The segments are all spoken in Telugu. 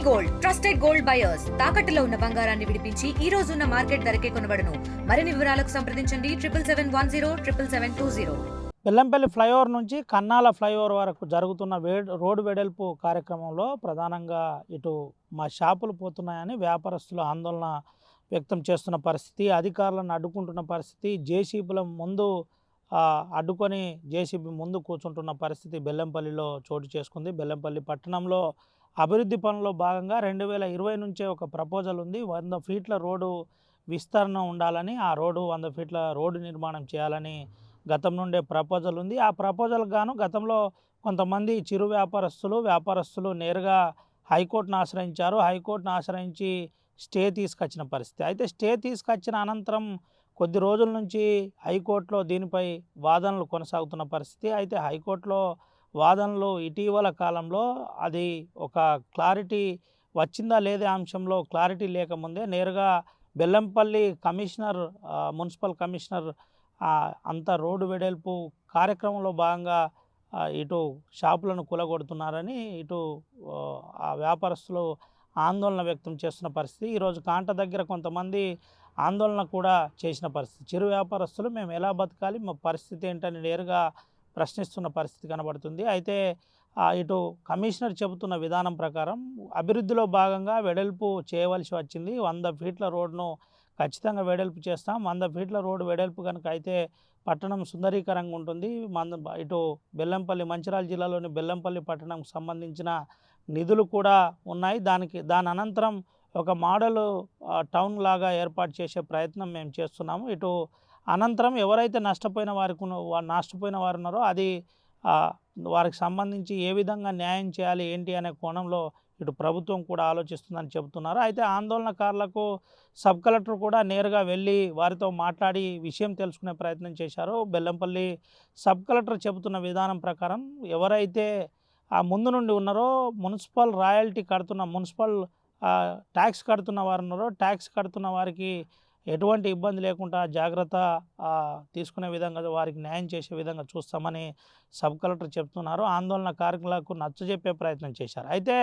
గోల్డ్ ట్రస్టెడ్ గోల్డ్ బయర్స్ తాకట్టులో ఉన్న బంగారాన్ని విడిపించి ఈ రోజు ఉన్న మార్కెట్ ధరకే కొనబడును. మరిన్ని వివరాలకు సంప్రదించండి 7771077720. బెల్లంపల్లి ఫ్లైఓవర్ నుంచి కన్నాల ఫ్లైఓవర్ వరకు జరుగుతున్న రోడ్డు వెడల్పు కార్యక్రమంలో ప్రధానంగా ఇటు మా షాపులు పోతున్నాయని వ్యాపారస్తులు ఆందోళన వ్యక్తం చేస్తున్న పరిస్థితి, అధికారులను అడ్డుకుంటున్న పరిస్థితి, జేసీబీల ముందు అడ్డుకొని జేసీబీ ముందు కూర్చుంటున్న పరిస్థితి బెల్లంపల్లిలో చోటు చేసుకుంది. బెల్లంపల్లి పట్టణంలో అభివృద్ధి పనుల్లో భాగంగా 2020 నుంచే ఒక ప్రపోజల్ ఉంది. 100 ఫీట్ల రోడ్డు విస్తరణ ఉండాలని, ఆ రోడ్డు 100 ఫీట్ల రోడ్డు నిర్మాణం చేయాలని గతం నుండే ప్రపోజల్ ఉంది. ఆ ప్రపోజల్కి గాను గతంలో కొంతమంది చిరు వ్యాపారస్తులు నేరుగా హైకోర్టును ఆశ్రయించారు. హైకోర్టును ఆశ్రయించి స్టే తీసుకొచ్చిన పరిస్థితి. అయితే స్టే తీసుకొచ్చిన అనంతరం కొద్ది రోజుల నుంచి హైకోర్టులో దీనిపై వాదనలు కొనసాగుతున్న పరిస్థితి. అయితే హైకోర్టులో వాదనలు ఇటీవల కాలంలో అది ఒక క్లారిటీ వచ్చిందా లేదా అంశంలో క్లారిటీ లేకముందే నేరుగా బెల్లంపల్లి కమిషనర్, మున్సిపల్ కమిషనర్ అంత రోడ్డు వెడల్పు కార్యక్రమంలో భాగంగా ఇటు షాపులను కూలగొడుతున్నారని ఇటు ఆ వ్యాపారస్తులు ఆందోళన వ్యక్తం చేస్తున్న పరిస్థితి. ఈరోజు కాంట దగ్గర కొంతమంది ఆందోళన కూడా చేసిన పరిస్థితి. చిరు వ్యాపారస్తులు మేము ఎలా బతకాలి, మా పరిస్థితి ఏంటని నేరుగా ప్రశ్నిస్తున్న పరిస్థితి కనబడుతుంది. అయితే ఇటు కమిషనర్ చెబుతున్న విధానం ప్రకారం అభివృద్ధిలో భాగంగా వెడల్పు చేయవలసి వచ్చింది. 100 ఫీట్ల రోడ్డును ఖచ్చితంగా వెడల్పు చేస్తాం. 100 ఫీట్ల రోడ్డు వెడల్పు కనుక అయితే పట్టణం సుందరీకరంగా ఉంటుంది. ఇటు బెల్లంపల్లి, మంచిర్యాల జిల్లాలోని బెల్లంపల్లి పట్టణంకు సంబంధించిన నిధులు కూడా ఉన్నాయి. దాని అనంతరం ఒక మోడల్ టౌన్ లాగా ఏర్పాటు చేసే ప్రయత్నం మేము చేస్తున్నాము. ఇటు అనంతరం ఎవరైతే నష్టపోయిన వారు ఉన్నారో అది వారికి సంబంధించి ఏ విధంగా న్యాయం చేయాలి ఏంటి అనే కోణంలో ఇటు ప్రభుత్వం కూడా ఆలోచిస్తుందని చెబుతున్నారు. అయితే ఆందోళనకారులకు సబ్ కలెక్టర్ కూడా నేరుగా వెళ్ళి వారితో మాట్లాడి విషయం తెలుసుకునే ప్రయత్నం చేశారు. బెల్లంపల్లి సబ్ కలెక్టర్ చెబుతున్న విధానం ప్రకారం ఎవరైతే ముందు నుండి ఉన్నారో మున్సిపల్ రాయల్టీ కడుతున్న ట్యాక్స్ కడుతున్న వారు ఉన్నారో ట్యాక్స్ కడుతున్న వారికి ఎటువంటి ఇబ్బంది లేకుండా జాగ్రత్త తీసుకునే విధంగా వారికి న్యాయం చేసే విధంగా చూస్తామని సబ్ కలెక్టర్ చెప్తున్నారు. ఆందోళనకారులకు నచ్చజెప్పే ప్రయత్నం చేశారు. అయితే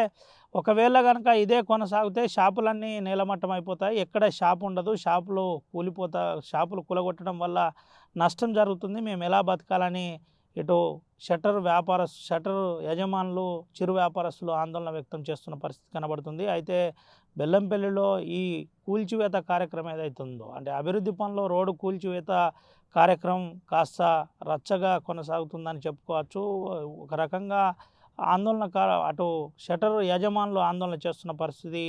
ఒకవేళ కనుక ఇదే కొనసాగితే షాపులన్నీ నేలమట్టం అయిపోతాయి, ఎక్కడ షాపు ఉండదు, షాపులు కూలగొట్టడం వల్ల నష్టం జరుగుతుంది, మేము ఎలా బతకాలని ఇటు షట్టర్ యజమానులు, చిరు వ్యాపారస్తులు ఆందోళన వ్యక్తం చేస్తున్న పరిస్థితి కనబడుతుంది. అయితే బెల్లంపల్లిలో ఈ కూల్చివేత కార్యక్రమం ఏదైతే ఉందో, అంటే అభివృద్ధి పనుల్లో రోడ్డు కూల్చివేత కార్యక్రమం కాస్త రచ్చగా కొనసాగుతుందని చెప్పుకోవచ్చు. ఒక రకంగా అటు షట్టర్ యజమానులు ఆందోళన చేస్తున్న పరిస్థితి.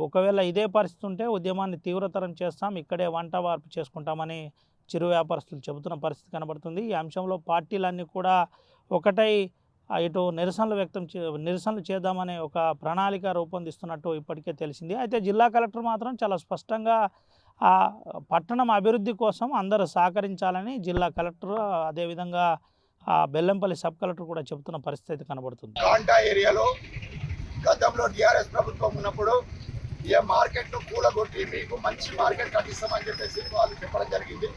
ఒకవేళ ఇదే పరిస్థితి ఉంటే ఉద్యమాన్ని తీవ్రతరం చేస్తాం, ఇక్కడే వంట వార్పు చేసుకుంటామని చిరు వ్యాపారస్తులు చెబుతున్న పరిస్థితి కనబడుతుంది. ఈ అంశంలో పార్టీలన్నీ కూడా ఒకటై ఇటు నిరసనలు చేద్దామనే ఒక ప్రణాళిక రూపొందిస్తున్నట్టు ఇప్పటికే తెలిసింది. అయితే జిల్లా కలెక్టర్ మాత్రం చాలా స్పష్టంగా పట్టణం అభివృద్ధి కోసం అందరూ సహకరించాలని జిల్లా కలెక్టర్, అదేవిధంగా బెల్లంపల్లి సబ్ కలెక్టర్ కూడా చెబుతున్న పరిస్థితి కనబడుతుంది. కాంటా ఏరియాలో గతంలో టీఆర్ఎస్ ప్రభుత్వం ఉన్నప్పుడు ఏ మార్కెట్ను కూలగొట్టి మీకు మంచి మార్కెట్ కట్టిస్తామని చెప్పేసి వాళ్ళు చెప్పడం జరిగింది.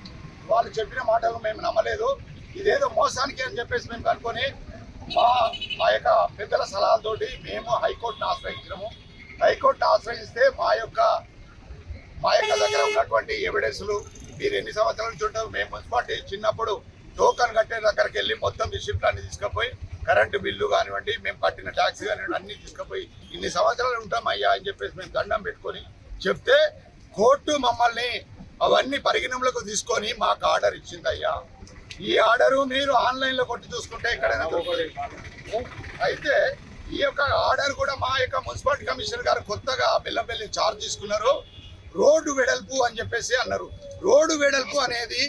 వాళ్ళు చెప్పిన మాటలు మేము నమ్మలేదు. ఇదేదో మోసానికి అని చెప్పేసి మేము కనుక్కొని మా యొక్క పెద్దల సలహాలతోటి మేము హైకోర్టును ఆశ్రయించినాము. హైకోర్టును ఆశ్రయిస్తే మా యొక్క దగ్గర ఉన్నటువంటి ఎవిడెన్స్లు, మీరు ఎన్ని సంవత్సరాల నుంచి ఉంటారు, మేము మున్సిపాలిటీ చిన్నప్పుడు టోకన్ కట్టే దగ్గరికి వెళ్ళి మొత్తం రిసిప్ట్లు అన్ని తీసుకుపోయి కరెంటు బిల్లు కానివ్వండి, మేము కట్టిన ట్యాక్స్ కానివ్వండి అన్నీ తీసుకుపోయి ఇన్ని సంవత్సరాలు ఉంటాం అయ్యా అని చెప్పేసి మేము దండం పెట్టుకొని చెప్తే కోర్టు మమ్మల్ని అవన్నీ పరిగణనలోకి తీసుకొని మాకు ఆర్డర్ ఇచ్చింది. అయ్యా ఈ ఆర్డరు మీరు ఆన్లైన్లో కొట్టి చూసుకుంటే ఎక్కడైనా దొరుకుతుంది. అయితే ఈ యొక్క ఆర్డర్ కూడా మా యొక్క మున్సిపాలిటీ కమిషనర్ గారు కొత్తగా బెల్లంపల్లి ఛార్జ్ తీసుకున్నారు. రోడ్డు వెడల్పు అని చెప్పేసి అన్నారు. రోడ్డు వెడల్పు అనేది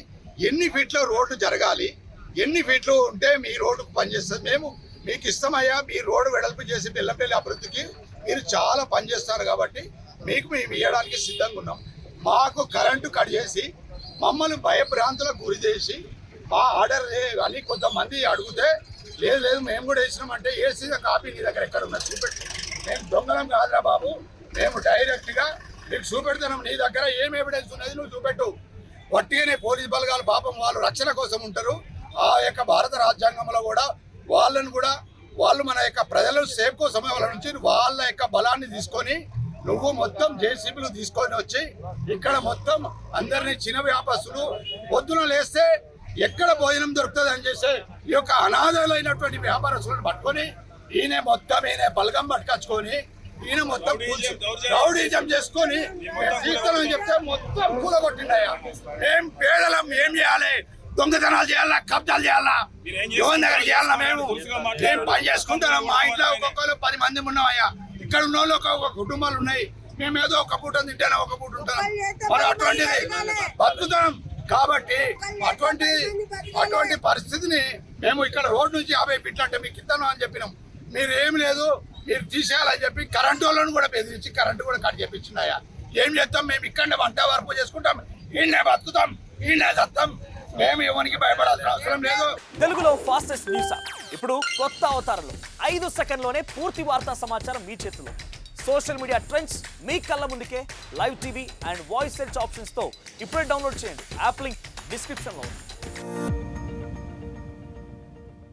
ఎన్ని ఫీట్లో రోడ్డు జరగాలి, ఎన్ని ఫీట్లు ఉంటే మీ రోడ్డుకు పనిచేస్తుంది, మేము మీకు ఇష్టమయ్యా, మీ రోడ్డు వెడల్పు చేసి బెల్లంపల్లి అభివృద్ధికి మీరు చాలా పనిచేస్తారు కాబట్టి మీకు మేము ఇవ్వడానికి సిద్ధంగా ఉన్నాం. మాకు కరెంటు కట్ చేసి మమ్మల్ని భయభ్రాంతులకు గురి చేసి మా ఆర్డర్ అని కొంతమంది అడిగితే లేదు మేము కూడా వేసినామంటే ఏసీ కాపీ నీ దగ్గర ఎక్కడ ఉన్నది చూపెట్టు. మేము దొంగలం కాదురా బాబు, మేము డైరెక్ట్గా మీకు చూపెడుతున్నాం, నీ దగ్గర ఏం ఎవిడెన్స్ ఉన్నది నువ్వు చూపెట్టు. వట్టిగానే పోలీస్ బలగాలు పాపం వాళ్ళు రక్షణ కోసం ఉంటారు. ఆ యొక్క భారత రాజ్యాంగంలో కూడా వాళ్ళను కూడా వాళ్ళు మన యొక్క ప్రజల సేఫ్ కోసం వాళ్ళ నుంచి వాళ్ళ యొక్క బలాన్ని తీసుకొని నువ్వు మొత్తం జేసీబీలు తీసుకొని వచ్చి ఇక్కడ మొత్తం అందరినీ చిన్న వ్యాపారస్తులు పొద్దున లేస్తే ఎక్కడ భోజనం దొరుకుతుంది అని చేసి ఈ యొక్క అనాథలైనటువంటి వ్యాపారస్తులను పట్టుకొని ఈయన బలగం పట్టుకొచ్చుకొని ఈయన మొత్తం రౌడీజం చేసుకొని తీర్థం చెప్తే మొత్తం కూలగొట్టిండయా. మేము పేదలం ఏం చేయాలి? దొంగతనాలు చేయాలా, కబ్జాలు చేయాలా, ఎవరి దగ్గర చేయాలా? మేము పని చేసుకుంటాం. మా ఇంట్లో ఒక్కొక్కరు 10 మంది ఉన్నామయ్యా. ఇక్కడ ఉన్న వాళ్ళు ఒక కుటుంబాలు ఉన్నాయి. మేము ఏదో ఒక పూట తింటాను, ఒక పూట ఉంటాం. మరి అటువంటిది బతుకుతాం కాబట్టి అటువంటి పరిస్థితిని మేము ఇక్కడ రోడ్డు నుంచి 50 ఫీట్లు అంటే మీకు ఇస్తాను అని చెప్పినాం. మీరు ఏమి లేదు, మీరు తీసేయాలని చెప్పి కరెంటు వాళ్ళను కూడా బెదిరించి కరెంటు కూడా కట్ చేపించినాయా. ఏం చేస్తాం? మేము ఇక్కడ వంట వరకు చేసుకుంటాం, ఈయనే బతుకుతాం, ఈయనే చస్తాం. మేము ఎవరికి భయపడాల్సిన అవసరం లేదు. తెలుగులో ఫాస్టెస్ట్ న్యూస్ యాప్ ఇప్పుడు కొత్త అవతారంలో 5 సెకండ్లోనే పూర్తి వార్తా సమాచారం మీ చేతిలో. సోషల్ మీడియా ట్రెండ్స్ మీ కళ్ళ ముందుకే live TV and voice search ఆప్షన్స్తో ఇప్పుడే డౌన్లోడ్ చేయండి. యాప్ లింక్ డిస్క్రిప్షన్లో ఉంది.